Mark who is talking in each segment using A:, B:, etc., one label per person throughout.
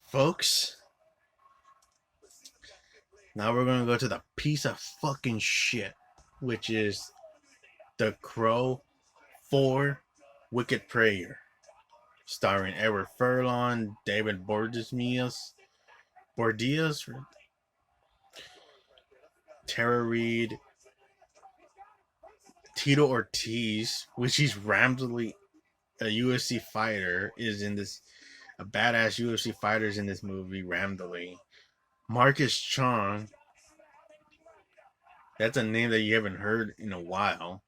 A: Folks, now we're gonna go to the piece of fucking shit, which is The Crow 4 Wicked Prayer, starring Edward Furlong, David Bordias, Tara Reid, Tito Ortiz, which he's randomly a UFC fighter, is in this. A badass UFC fighter is in this movie randomly. Marcus Chong, that's a name that you haven't heard in a while,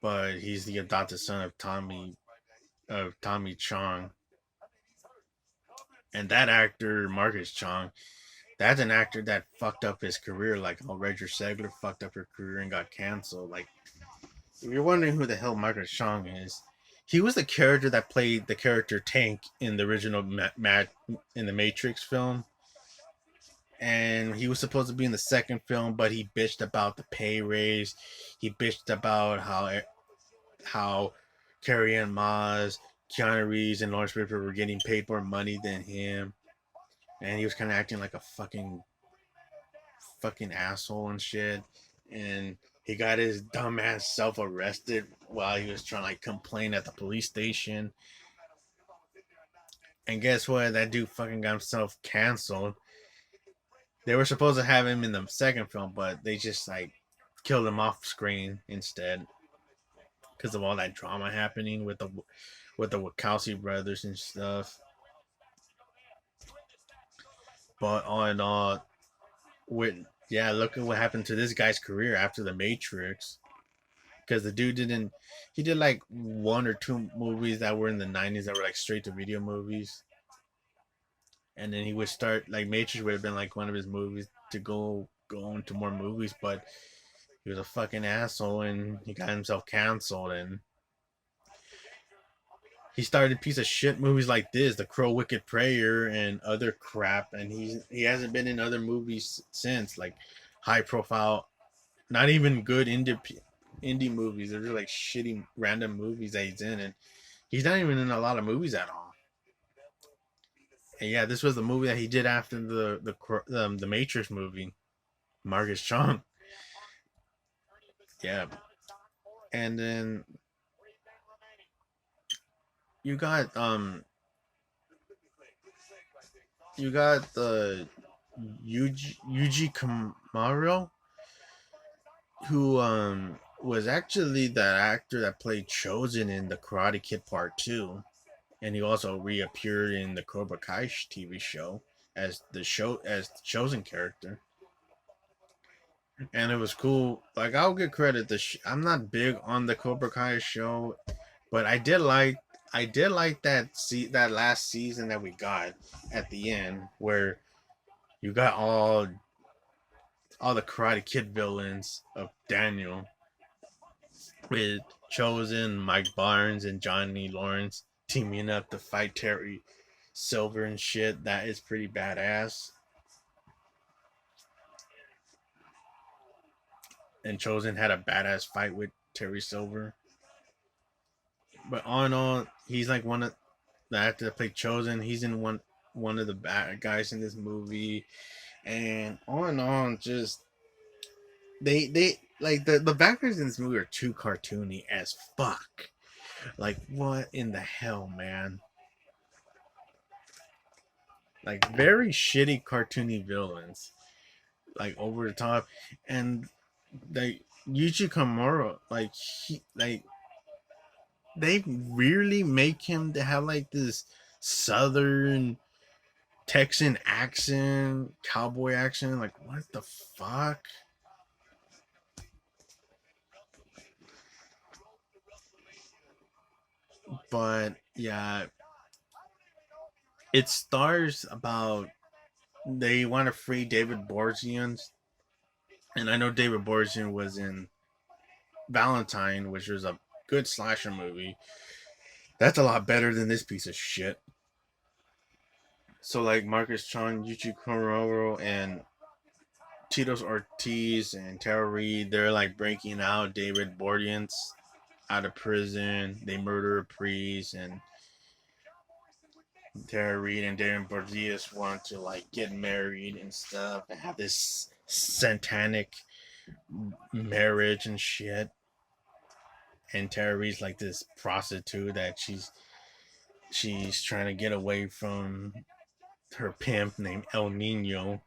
A: but he's the adopted son of Tommy Chong. And that actor, Marcus Chong, that's an actor that fucked up his career, like how Roger Segler fucked up her career and got canceled. Like, if you're wondering who the hell Marcus Chong is, he was the character that played the character Tank in the original in the Matrix film, and he was supposed to be in the second film, but he bitched about the pay raise. He bitched about how Carrie Ann Moss, Keanu Reeves, and Lawrence Ripper were getting paid more money than him, and he was kind of acting like a fucking asshole and shit. And he got his dumbass self arrested while he was trying to like complain at the police station. And guess what? That dude fucking got himself canceled. They were supposed to have him in the second film, but they just like killed him off screen instead because of all that drama happening with the Wachowski brothers and stuff. But all in all, with yeah, look at what happened to this guy's career after the Matrix. Because the dude didn't, he did like one or two movies that were in the '90s that were like straight to video movies, and then he would start like Matrix would have been like one of his movies to go into more movies, but he was a fucking asshole and he got himself canceled and he started piece of shit movies like this, The Crow, Wicked Prayer, and other crap, and he hasn't been in other movies since, like high profile, not even good indie movies. They're just like shitty random movies that he's in, and he's not even in a lot of movies at all. And yeah, this was the movie that he did after the Matrix movie, Marcus Chong. Yeah, and then you got the Yuji Kamaro, who was actually that actor that played Chosen in the Karate Kid Part 2, and he also reappeared in the Cobra Kai TV show as the Chosen character. And it was cool. Like, I'll give credit to I'm not big on the Cobra Kai show, but I did like that last season that we got at the end where you got all the Karate Kid villains of Daniel with Chosen, Mike Barnes, and Johnny Lawrence teaming up to fight Terry Silver and shit. That is pretty badass. And Chosen had a badass fight with Terry Silver. But all in all, he's like one of the actor that played Chosen. He's in one of the bad guys in this movie. And all in all, just they like the backgrounds in this movie are too cartoony as fuck. Like, what in the hell, man? Like, very shitty cartoony villains, like over the top, and like Yuji Kamura, like they really make him to have like this southern Texan accent, cowboy accent. Like, what the fuck? But yeah, it stars about they want to free David Borzian, and I know David Borzian was in Valentine, which was a good slasher movie. That's a lot better than this piece of shit. So like Marcus Chong, Yuchi Kororo, and Tito's Ortiz and Tara Reid, they're like breaking out David Bordians out of prison. They murder a priest, and Tara Reid and Darren Boreanaz want to like get married and stuff and have this satanic marriage and shit. And Tara Reid's like this prostitute that she's trying to get away from her pimp named El Nino,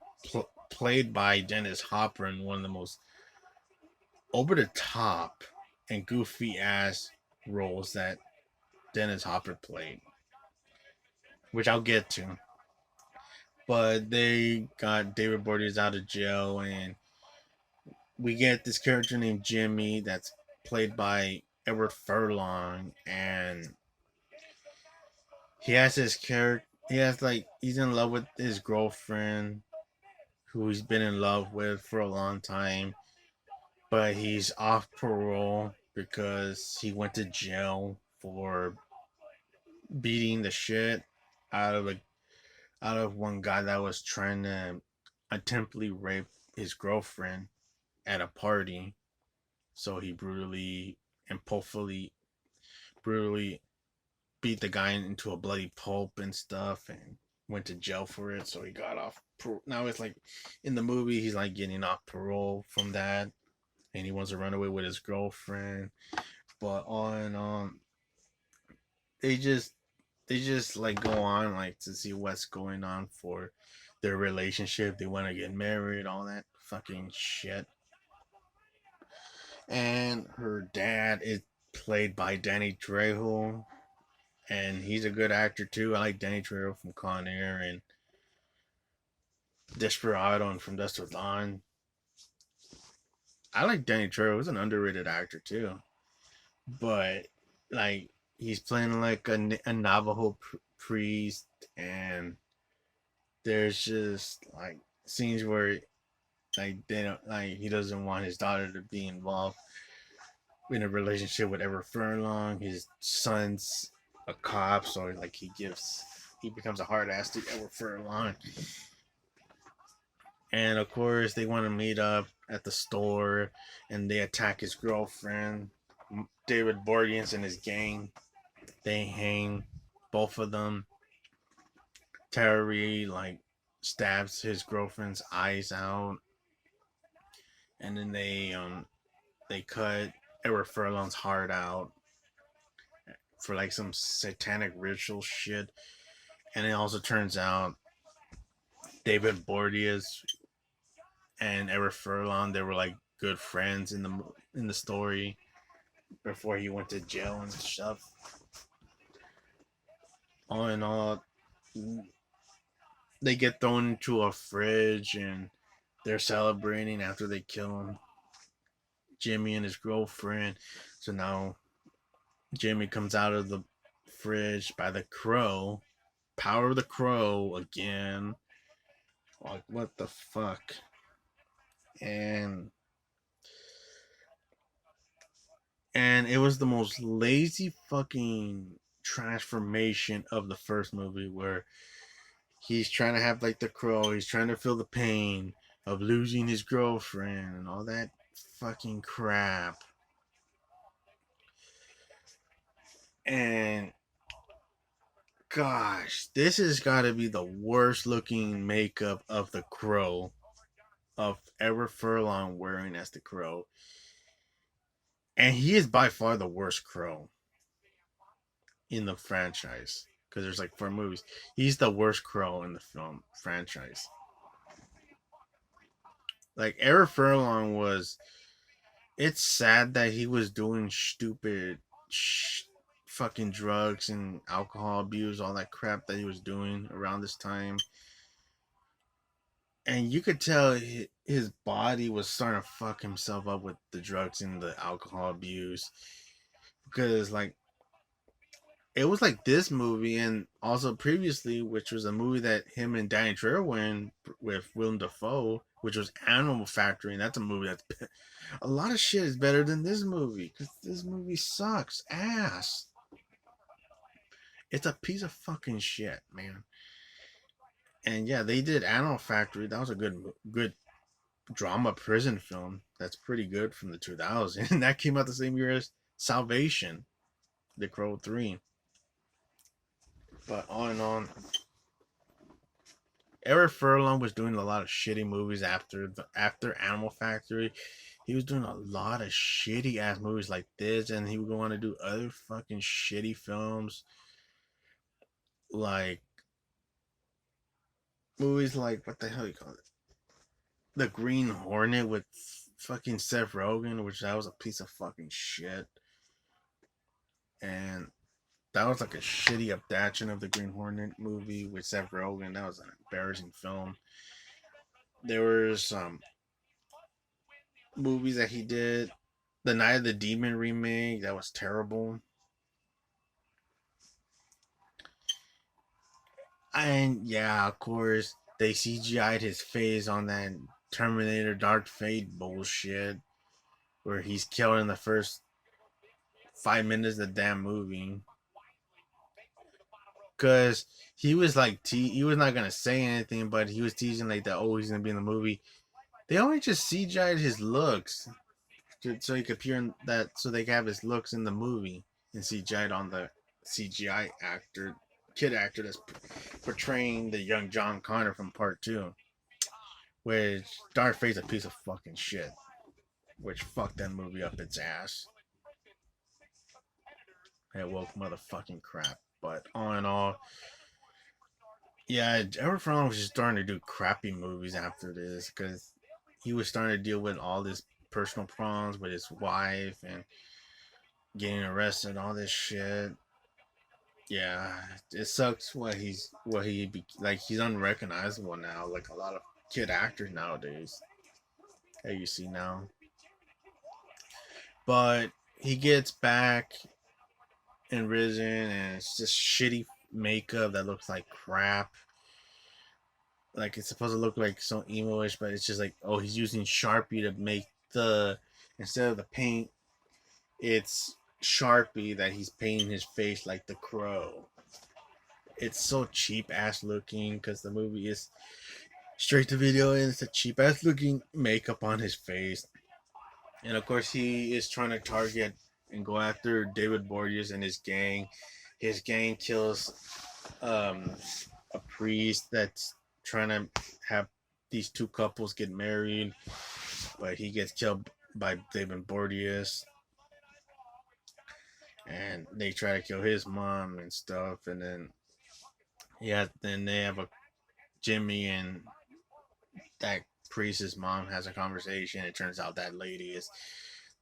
A: played by Dennis Hopper in one of the most over the top and goofy ass roles that Dennis Hopper played, which I'll get to. But they got David Boreanaz out of jail, and we get this character named Jimmy that's played by Edward Furlong, and he has this character. He has like he's in love with his girlfriend, who he's been in love with for a long time, but he's off parole because he went to jail for beating the shit out of a out of one guy that was trying to attemptedly rape his girlfriend at a party. So he brutally and brutally beat the guy into a bloody pulp and stuff, and went to jail for it. So he got off. Now it's like in the movie, he's like getting off parole from that, and he wants to run away with his girlfriend. But on and on, they just like go on like to see what's going on for their relationship. They want to get married, all that fucking shit. And her dad is played by Danny Trejo, and he's a good actor too. I like Danny Trejo from Con Air and Desperado and From Dusk Till Dawn. I like Danny Trejo. He's an underrated actor too, but like he's playing like a Navajo priest, and there's just like scenes where like they don't like he doesn't want his daughter to be involved in a relationship with Ever Furlong. His son's a cop, so like he becomes a hard ass to Ever Furlong. And of course, they want to meet up at the store, and they attack his girlfriend. David Boreanaz and his gang, they hang both of them. Terry like stabs his girlfriend's eyes out, and then they cut Eric Furlong's heart out for like some satanic ritual shit. And it also turns out David Boreanaz and Eric Furlong, they were like good friends in the story before he went to jail and stuff. All in all, they get thrown into a fridge and they're celebrating after they kill him. Jimmy and his girlfriend. So now Jimmy comes out of the fridge by the crow. Power of the crow again. Like, what the fuck? And it was the most lazy fucking transformation of the first movie, where he's trying to have like the crow, he's trying to feel the pain of losing his girlfriend and all that fucking crap. And gosh, this has got to be the worst looking makeup of the crow of ever Furlong wearing as the crow. And he is by far the worst crow in the franchise, because there's like 4 movies. He's the worst crow in the film franchise. Like Eric Furlong was. It's sad that he was doing stupid fucking drugs and alcohol abuse, all that crap that he was doing around this time. And you could tell his body was starting to fuck himself up with the drugs and the alcohol abuse. Because, like, it was like this movie, and also previously, which was a movie that him and Danny Trejo were in with Willem Dafoe, which was Animal Factory, and that's a movie that's a lot of shit is better than this movie, because this movie sucks ass. It's a piece of fucking shit, man. And yeah, they did Animal Factory. That was a good drama prison film. That's pretty good from the 2000s. And that came out the same year as Salvation, The Crow 3. But on and on. Eric Furlong was doing a lot of shitty movies after Animal Factory. He was doing a lot of shitty ass movies like this, and he would go on to do other fucking shitty films, like movies like what the hell you call it, The Green Hornet with fucking Seth Rogen, which that was a piece of fucking shit, and that was like a shitty adaptation of the Green Hornet movie with Seth Rogen. That was an embarrassing film. There was some movies that he did. The Night of the Demon remake, that was terrible. And yeah, of course, they CGI'd his face on that Terminator Dark Fate bullshit where he's killed in the first 5 minutes of the damn movie. Cause he was like he was not gonna say anything, but he was teasing like that. Oh, he's gonna be in the movie. They only just CGI'd his looks so he could appear in that, so they could have his looks in the movie, and CGI'd on the CGI actor, kid actor that's portraying the young John Connor from Part Two. Which Dark Fate's a piece of fucking shit. Which fucked that movie up its ass. It woke motherfucking crap. But all in all, yeah, Edward Furlong was just starting to do crappy movies after this because he was starting to deal with all this personal problems with his wife and getting arrested and all this shit. Yeah, it sucks like he's unrecognizable now, like a lot of kid actors nowadays that you see now. But he gets back in Risen and it's just shitty makeup that looks like crap. Like it's supposed to look like so emo-ish, but it's just like, oh, he's using Sharpie to make the, instead of the paint, it's Sharpie that he's painting his face like the Crow. It's so cheap ass looking because the movie is straight to video and it's a cheap ass looking makeup on his face. And of course, he is trying to target and go after David Borges and his gang. His gang kills um, a priest that's trying to have these two couples get married, but he gets killed by David Borges. And they try to kill his mom and stuff. And then, yeah, then they have a Jimmy and that priest's mom has a conversation. It turns out that lady is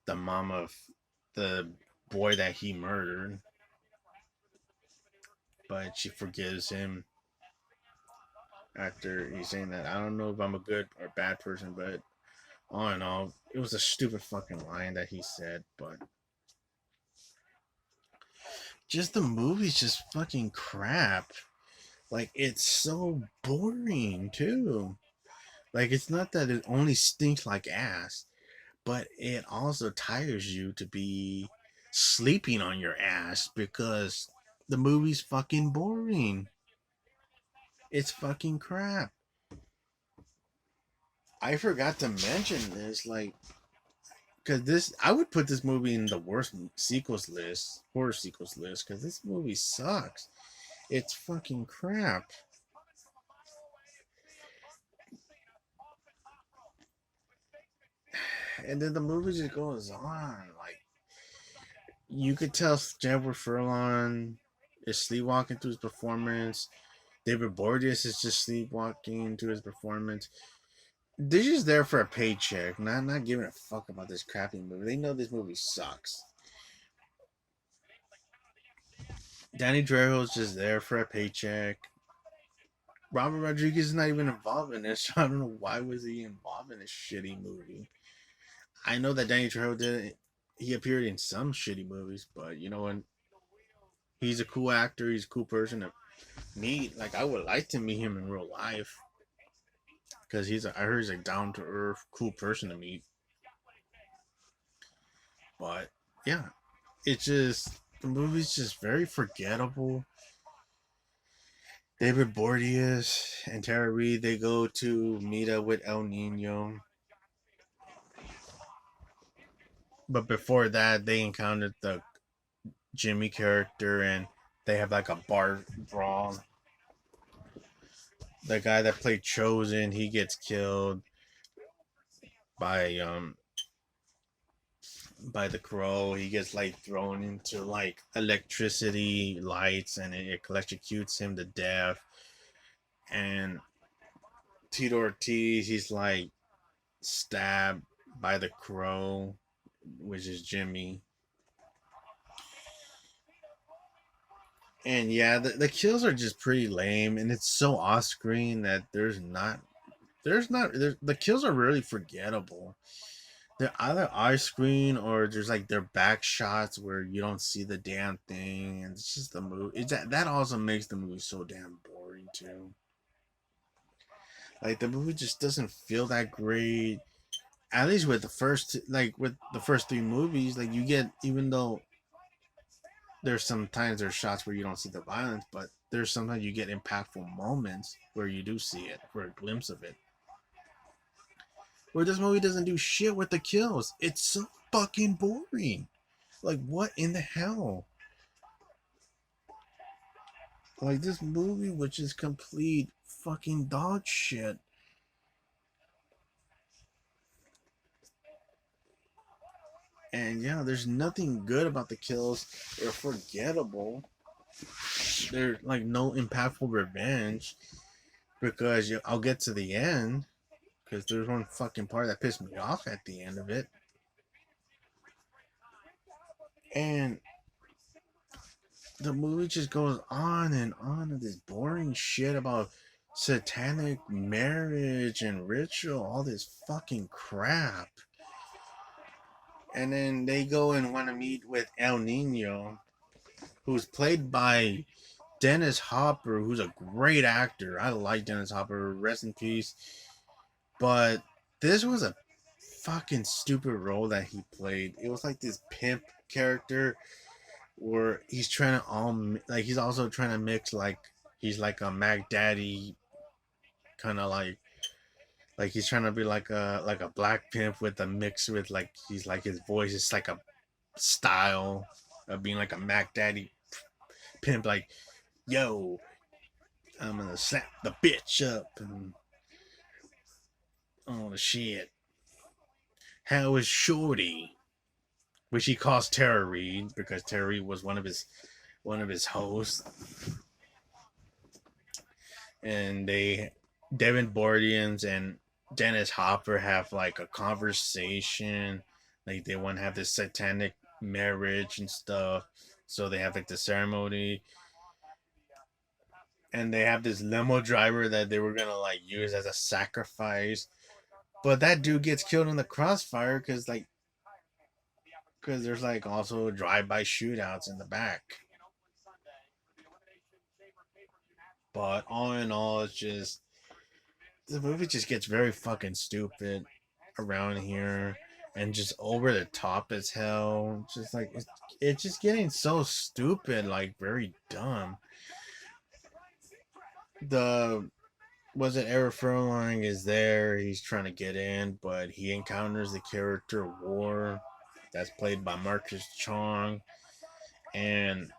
A: the mom of the boy that he murdered, but she forgives him after he's saying that. I don't know if I'm a good or bad person, but all in all, it was a stupid fucking line that he said. But just the movie's just fucking crap. Like it's so boring too. Like it's not that it only stinks like ass, but it also tires you to be sleeping on your ass because the movie's fucking boring. It's fucking crap. I forgot to mention this, like, because this, I would put this movie in the worst sequels list, horror sequels list, because this movie sucks. It's fucking crap. And then the movie just goes on. Like, you could tell Jedward Furlong is sleepwalking through his performance. David Borges is just sleepwalking to his performance. They're just there for a paycheck, not giving a fuck about this crappy movie. They know this movie sucks. Danny Trejo's just there for a paycheck. Robert Rodriguez is not even involved in this. So I don't know why was he involved in this shitty movie. I know that Danny Trejo did. He appeared in some shitty movies, but you know what? He's a cool actor. He's a cool person to meet. Like I would like to meet him in real life because I heard he's a down to earth, cool person to meet. But yeah, it's just the movie's just very forgettable. David Borges and Tara Reid, they go to meet up with El Nino. But before that, they encountered the Jimmy character and They have like a bar brawl. The guy that played Chosen, he gets killed by by the crow. He gets like thrown into like electricity lights, and it electrocutes him to death. And Tito Ortiz, he's like stabbed by the crow, which is Jimmy. And yeah, the kills are just pretty lame, and it's so off screen that the kills are really forgettable. They're either eye screen or there's like their back shots where you don't see the damn thing, and it's just the movie. That also makes the movie so damn boring too. Like the movie just doesn't feel that great. At least with the first three movies, like you get, even though there's shots where you don't see the violence, but there's sometimes you get impactful moments where you do see it, for a glimpse of it. Where this movie doesn't do shit with the kills. It's so fucking boring. Like, what in the hell? Like, this movie which is complete fucking dog shit. And yeah, there's nothing good about the kills. They're forgettable. They're like no impactful revenge. Because I'll get to the end. Because there's one fucking part that pissed me off at the end of it. And the movie just goes on and this boring shit about satanic marriage and ritual, all this fucking crap. And then they go and want to meet with El Nino, who's played by Dennis Hopper, who's a great actor. I like Dennis Hopper, rest in peace. But this was a fucking stupid role that he played. It was like this pimp character where he's trying to he's also trying to mix, like he's like a Mac Daddy, kind of like he's trying to be like a black pimp with a mix with, like, he's like, his voice is like a style of being like a Mac Daddy pimp, like, yo, I'm gonna slap the bitch up and all the shit. How is Shorty? Which he calls Tara Reid because Tara Reid was one of his hosts. And Devin Boreanaz and Dennis Hopper have like a conversation. Like they want to have this satanic marriage and stuff. So they have like the ceremony. And they have this limo driver that they were gonna like use as a sacrifice. But that dude gets killed in the crossfire because there's like also drive-by shootouts in the back. But all in all, it's just, the movie just gets very fucking stupid around here and just over the top as hell. Just like it's just getting so stupid, like very dumb. The was it Eric Furlong is there, he's trying to get in, but he encounters the character War that's played by Marcus Chong, and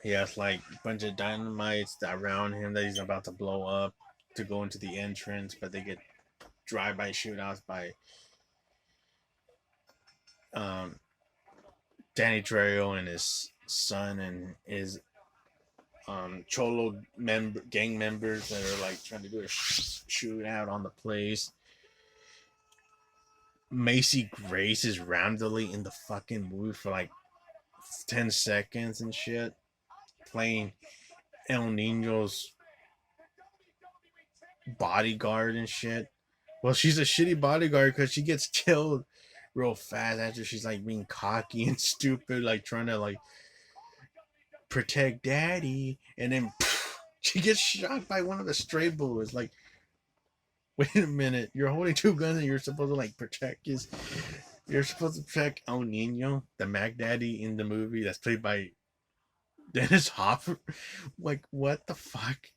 A: he has like a bunch of dynamites around him that he's about to blow up to go into the entrance, but they get drive-by shootouts by Danny Trejo and his son and his Cholo gang members that are like trying to do a shootout on the place. Macy Grace is randomly in the fucking movie for like 10 seconds and shit, playing El Nino's bodyguard and shit. Well, she's a shitty bodyguard because she gets killed real fast after she's like being cocky and stupid, like trying to like protect daddy, and then she gets shot by one of the stray bullets. Like, wait a minute, you're holding two guns and you're supposed to like you're supposed to protect El Nino, the Mac Daddy in the movie that's played by Dennis Hopper. Like, what the fuck?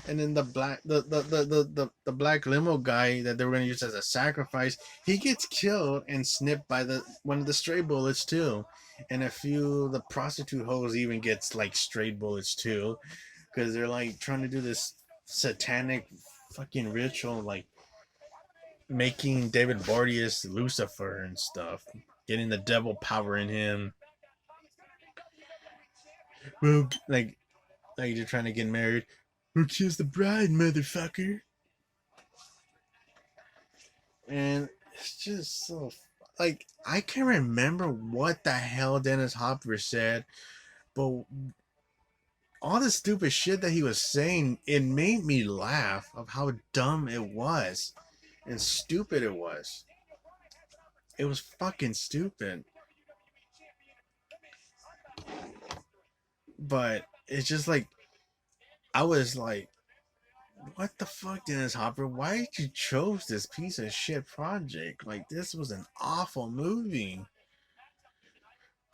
A: And then the black limo guy that they were gonna use as a sacrifice, he gets killed and snipped by one of the stray bullets too. And a few the prostitute hoes even gets like straight bullets too, because they're like trying to do this satanic fucking ritual, like making David Boreanaz Lucifer and stuff, getting the devil power in him. Well, like they're trying to get married. Who kills the bride, motherfucker? And it's just so like I can't remember what the hell Dennis Hopper said, but all the stupid shit that he was saying, it made me laugh of how dumb it was and stupid it was. It was fucking stupid. But it's just like I was like, what the fuck, Dennis Hopper? Why did you chose this piece of shit project? Like this was an awful movie.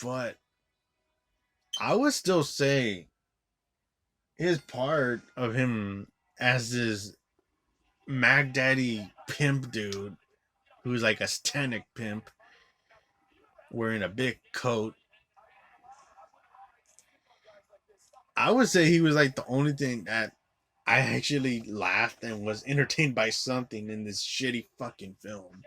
A: But I would still say his part of him as this Mac Daddy pimp dude who's like a satanic pimp wearing a big coat. I would say he was like the only thing that I actually laughed and was entertained by something in this shitty fucking film.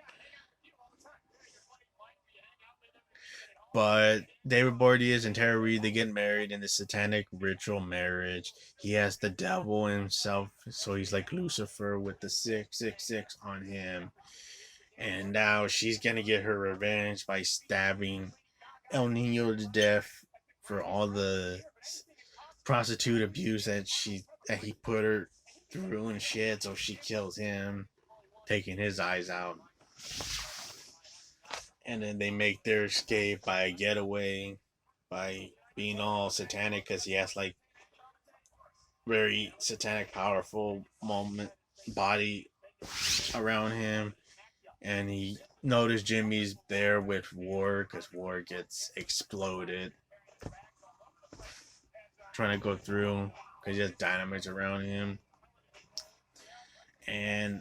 A: But David Boreanaz and Tara Reid, they get married in this satanic ritual marriage. He has the devil himself, so he's like Lucifer with the 666 on him. And now she's gonna get her revenge by stabbing El Nino to death for all the prostitute abuse that he put her through and shit. So she kills him, taking his eyes out. And then they make their escape by getaway, by being all satanic because he has like very satanic, powerful moment body around him, and he noticed Jimmy's there with War because War gets exploded trying to go through because he has dynamite around him, and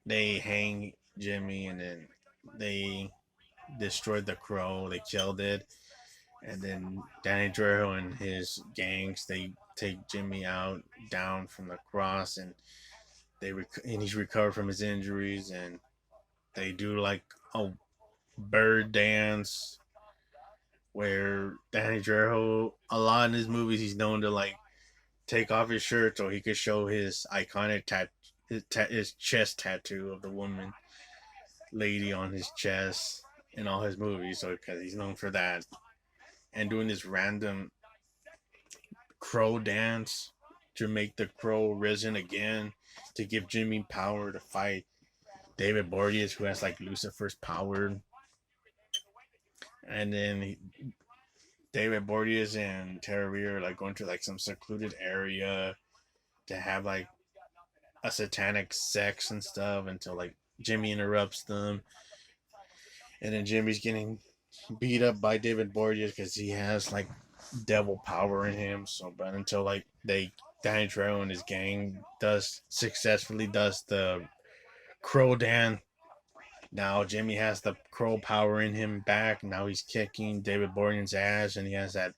A: they hang Jimmy, and then they destroyed the crow. They killed it, and then Danny Trejo and his gangs they take Jimmy out down from the cross, and and he's recovered from his injuries, and they do like a bird dance where Danny Trejo a lot in his movies he's known to like take off his shirt so he could show his iconic his chest tattoo of the woman lady on his chest in all his movies, so because he's known for that, and doing this random crow dance to make the crow risen again to give Jimmy power to fight David Boreanaz, who has like Lucifer's power. And then David Boreanaz and Tara Reid are like going to like some secluded area to have like a satanic sex and stuff until like Jimmy interrupts them. And then Jimmy's getting beat up by David Boreanaz because he has like devil power in him. So, but until like Danny Trejo and his gang successfully does the crow dance. Now Jimmy has the crow power in him back. Now he's kicking David Boreanaz's ass, and he has that.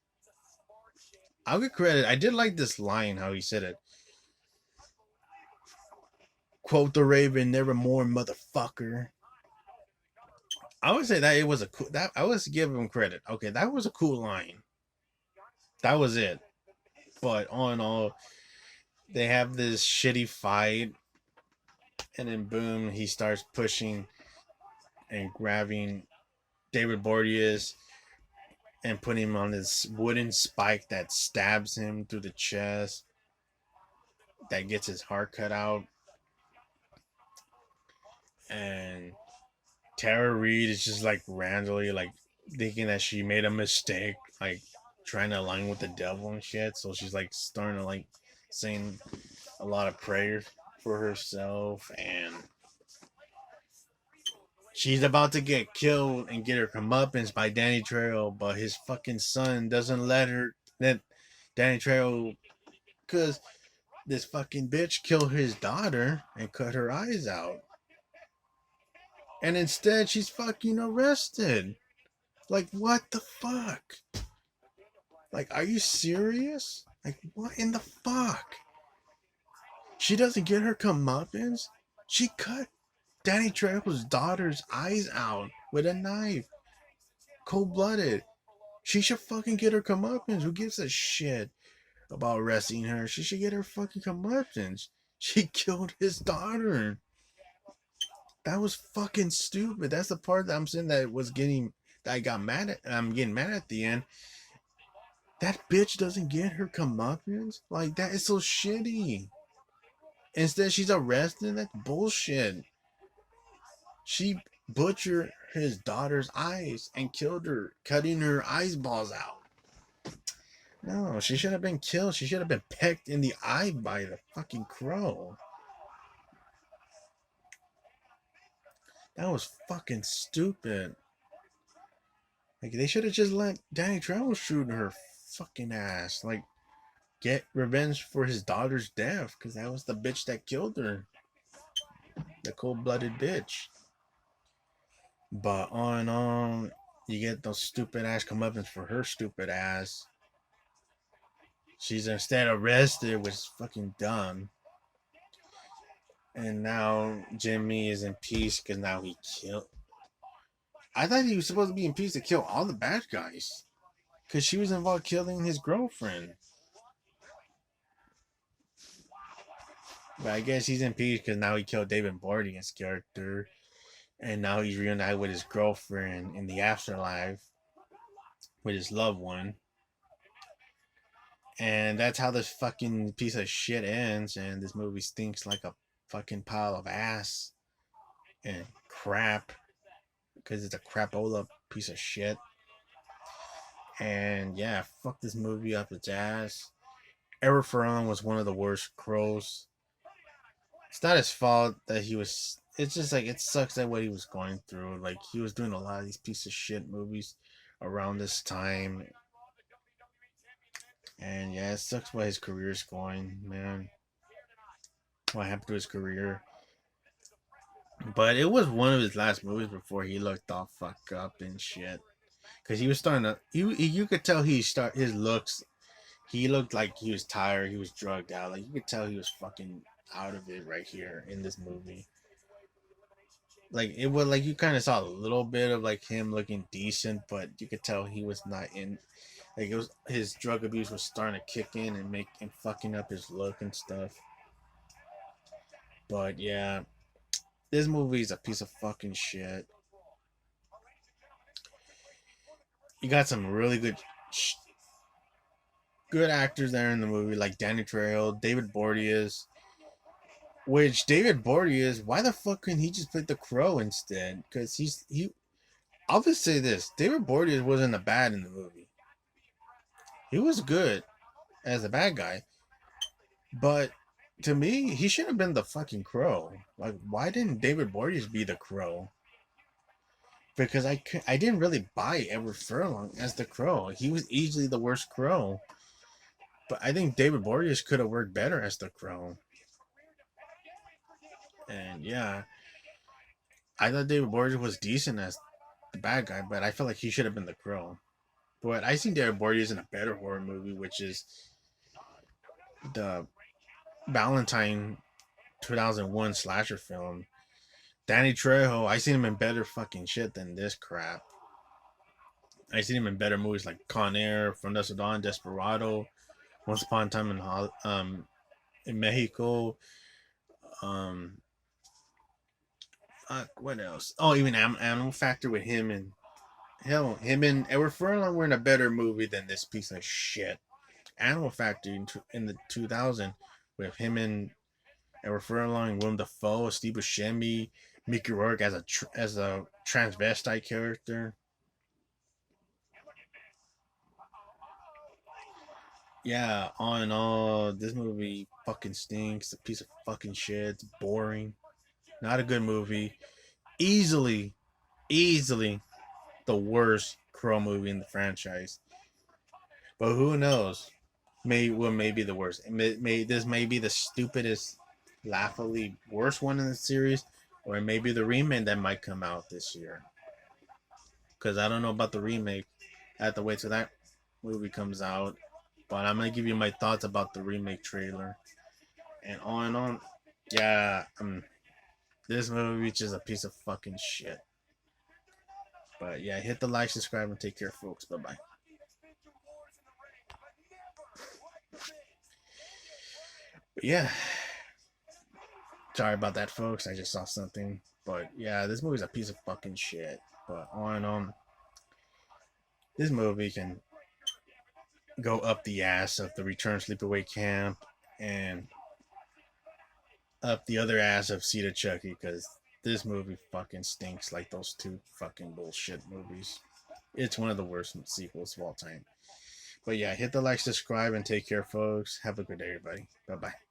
A: I'll give credit. I did like this line how he said it. Quote the Raven, nevermore, motherfucker. I would say that it was a cool. That I was give him credit. Okay, that was a cool line. That was it. But all in all, they have this shitty fight, and then boom, he starts pushing and grabbing David Boreanaz and putting him on this wooden spike that stabs him through the chest, that gets his heart cut out. And Tara Reid is just like randomly like thinking that she made a mistake, like trying to align with the devil and shit. So she's like starting to like saying a lot of prayers for herself, and she's about to get killed and get her comeuppance by Danny Trejo, but his fucking son doesn't let Danny Trejo, because this fucking bitch killed his daughter and cut her eyes out. And instead, she's fucking arrested. Like, what the fuck? Like, are you serious? Like, what in the fuck? She doesn't get her comeuppance? She cut Danny Trejo's daughter's eyes out with a knife. Cold blooded. She should fucking get her comeuppance. Who gives a shit about arresting her? She should get her fucking comeuppance. She killed his daughter. That was fucking stupid. That's the part that I'm saying that was getting that I got mad at. I'm getting mad at the end. That bitch doesn't get her comeuppance. Like, that is so shitty. Instead, she's arrested. That's bullshit. She butchered his daughter's eyes and killed her, cutting her eyeballs out. No, she should have been killed. She should have been pecked in the eye by the fucking crow. That was fucking stupid. Like, they should have just let Danny Trejo shoot her fucking ass. Like, get revenge for his daughter's death, because that was the bitch that killed her. The cold-blooded bitch. But on, you get those stupid ass comeuppance for her stupid ass. She's instead arrested, which is fucking dumb. And now Jimmy is in peace because now he killed. I thought he was supposed to be in peace to kill all the bad guys. Because she was involved killing his girlfriend. But I guess he's in peace because now he killed David Boreanaz's character. And now he's reunited with his girlfriend in the afterlife. With his loved one. And that's how this fucking piece of shit ends. And this movie stinks like a fucking pile of ass. And crap. Because it's a crapola piece of shit. And yeah, fuck this movie up its ass. Eric Furlong was one of the worst crows. It's not his fault that he was. It's just like it sucks that what he was going through. Like he was doing a lot of these piece of shit movies around this time. And yeah, it sucks why his career's going, man. What happened to his career? But it was one of his last movies before he looked all fucked up and shit. Cause he was starting to, you could tell his looks. He looked like he was tired. He was drugged out. Like you could tell he was fucking out of it right here in this movie. Like it was like you kind of saw a little bit of like him looking decent, but you could tell he was not in. Like it was his drug abuse was starting to kick in and fucking up his look and stuff. But yeah, this movie is a piece of fucking shit. You got some really good actors there in the movie, like Danny Trejo, David Boreanaz. Which David Boreanaz, why the fuck couldn't he just play the Crow instead? Because he. I'll just say this: David Boreanaz wasn't a bad in the movie. He was good as a bad guy, but to me, he should have been the fucking Crow. Like, why didn't David Boreanaz be the Crow? Because I didn't really buy Edward Furlong as the Crow. He was easily the worst Crow. But I think David Boreanaz could have worked better as the Crow. And yeah, I thought David Boreanaz was decent as the bad guy, but I felt like he should have been the Crow. But I seen David Boreanaz in a better horror movie, which is the Valentine 2001 slasher film. Danny Trejo, I seen him in better fucking shit than this crap. I seen him in better movies like Con Air, From Dusk Till Dawn, Desperado, Once Upon a Time in Mexico. What else? Oh, even Animal Factor with him and him and Edward Furlong were in a better movie than this piece of shit. Animal Factor in the 2000 with him and Edward Furlong, Willem Dafoe, Steve Buscemi, Mickey Rourke as a transvestite character. Yeah, all in all, this movie fucking stinks. A piece of fucking shit. It's boring. Not a good movie. Easily the worst Crow movie in the franchise. But who knows? May be the worst. This may be the stupidest, laughably worst one in the series, or it may be the remake that might come out this year. because I don't know about the remake. I have to wait till that movie comes out. But I'm gonna give you my thoughts about the remake trailer and on and on. Yeah, this movie is just a piece of fucking shit. But yeah, hit the like, subscribe, and take care, folks. Bye bye. But yeah, sorry about that, folks. I just saw something. But yeah, this movie's a piece of fucking shit. But on and on. This movie can go up the ass of the Return Sleepaway Camp and up the other ass of Seed of Chucky, because this movie fucking stinks like those two fucking bullshit movies. It's one of the worst sequels of all time. But yeah, hit the like, subscribe, and take care, folks. Have a good day, everybody. Bye bye.